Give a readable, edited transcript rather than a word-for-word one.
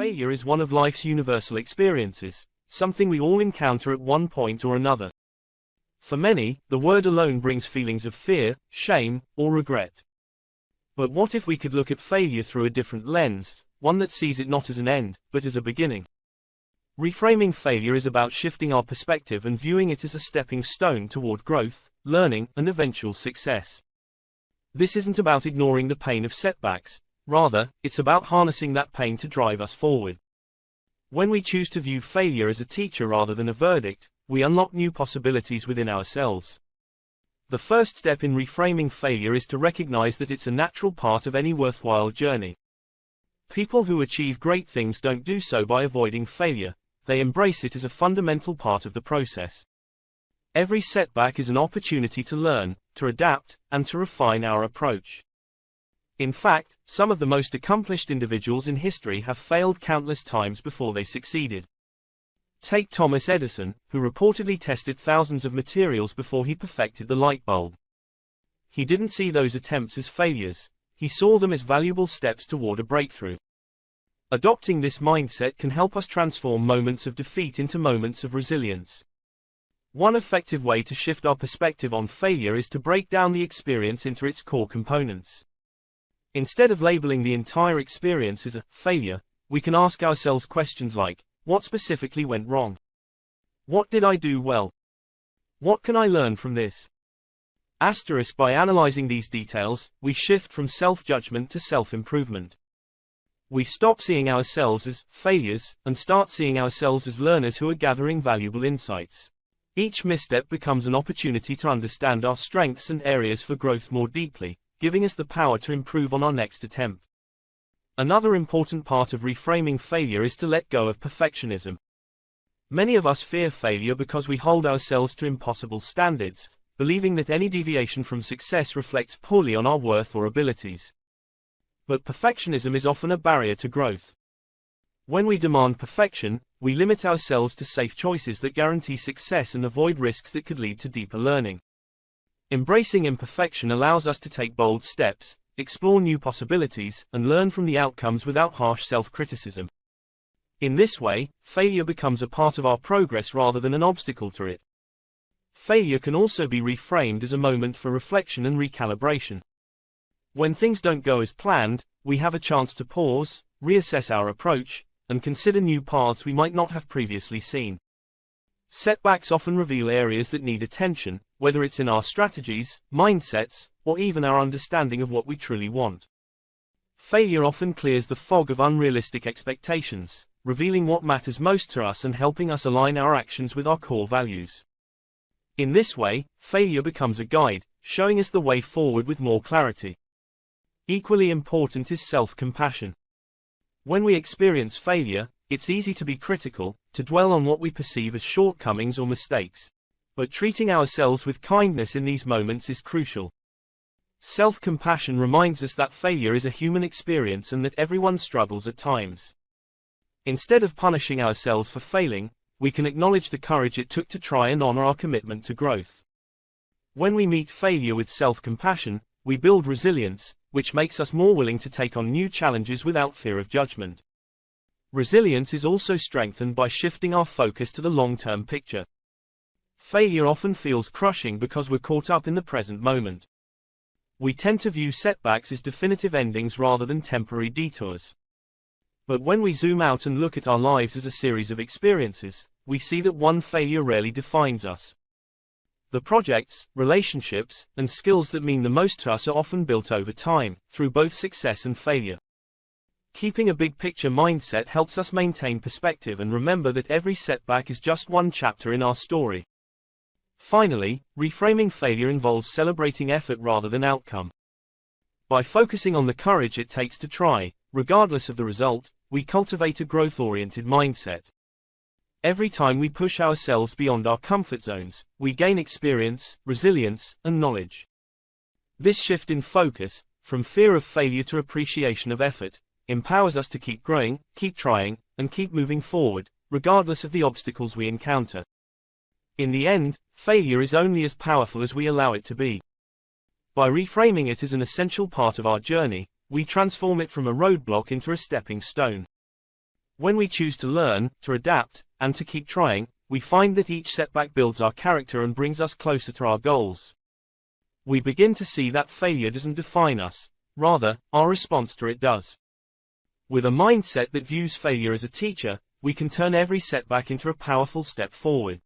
Failure is one of life's universal experiences, something we all encounter at one point or another. For many, the word alone brings feelings of fear, shame, or regret. But what if we could look at failure through a different lens, one that sees it not as an end, but as a beginning? Reframing failure is about shifting our perspective and viewing it as a stepping stone toward growth, learning, and eventual success. This isn't about ignoring the pain of setbacks, rather, it's about harnessing that pain to drive us forward. When we choose to view failure as a teacher rather than a verdict, we unlock new possibilities within ourselves. The first step in reframing failure is to recognize that it's a natural part of any worthwhile journey. People who achieve great things don't do so by avoiding failure, they embrace it as a fundamental part of the process. Every setback is an opportunity to learn, to adapt, and to refine our approach. In fact, some of the most accomplished individuals in history have failed countless times before they succeeded. Take Thomas Edison, who reportedly tested thousands of materials before he perfected the light bulb. He didn't see those attempts as failures, he saw them as valuable steps toward a breakthrough. Adopting this mindset can help us transform moments of defeat into moments of resilience. One effective way to shift our perspective on failure is to break down the experience into its core components. Instead of labeling the entire experience as a failure, we can ask ourselves questions like, what specifically went wrong? What did I do well? What can I learn from this? By analyzing these details, we shift from self-judgment to self-improvement. We stop seeing ourselves as failures and start seeing ourselves as learners who are gathering valuable insights. Each misstep becomes an opportunity to understand our strengths and areas for growth more deeply, giving us the power to improve on our next attempt. Another important part of reframing failure is to let go of perfectionism. Many of us fear failure because we hold ourselves to impossible standards, believing that any deviation from success reflects poorly on our worth or abilities. But perfectionism is often a barrier to growth. When we demand perfection, we limit ourselves to safe choices that guarantee success and avoid risks that could lead to deeper learning. Embracing imperfection allows us to take bold steps, explore new possibilities, and learn from the outcomes without harsh self-criticism. In this way, failure becomes a part of our progress rather than an obstacle to it. Failure can also be reframed as a moment for reflection and recalibration. When things don't go as planned, we have a chance to pause, reassess our approach, and consider new paths we might not have previously seen. Setbacks often reveal areas that need attention, whether it's in our strategies, mindsets, or even our understanding of what we truly want. Failure often clears the fog of unrealistic expectations, revealing what matters most to us and helping us align our actions with our core values. In this way, failure becomes a guide, showing us the way forward with more clarity. Equally important is self-compassion. When we experience failure, it's easy to be critical, to dwell on what we perceive as shortcomings or mistakes. But treating ourselves with kindness in these moments is crucial. Self-compassion reminds us that failure is a human experience and that everyone struggles at times. Instead of punishing ourselves for failing, we can acknowledge the courage it took to try and honor our commitment to growth. When we meet failure with self-compassion, we build resilience, which makes us more willing to take on new challenges without fear of judgment. Resilience is also strengthened by shifting our focus to the long-term picture. Failure often feels crushing because we're caught up in the present moment. We tend to view setbacks as definitive endings rather than temporary detours. But when we zoom out and look at our lives as a series of experiences, we see that one failure rarely defines us. The projects, relationships, and skills that mean the most to us are often built over time, through both success and failure. Keeping a big-picture mindset helps us maintain perspective and remember that every setback is just one chapter in our story. Finally, reframing failure involves celebrating effort rather than outcome. By focusing on the courage it takes to try, regardless of the result, we cultivate a growth-oriented mindset. Every time we push ourselves beyond our comfort zones, we gain experience, resilience, and knowledge. This shift in focus, from fear of failure to appreciation of effort, empowers us to keep growing, keep trying, and keep moving forward, regardless of the obstacles we encounter. In the end, failure is only as powerful as we allow it to be. By reframing it as an essential part of our journey, we transform it from a roadblock into a stepping stone. When we choose to learn, to adapt, and to keep trying, we find that each setback builds our character and brings us closer to our goals. We begin to see that failure doesn't define us, rather, our response to it does. With a mindset that views failure as a teacher, we can turn every setback into a powerful step forward.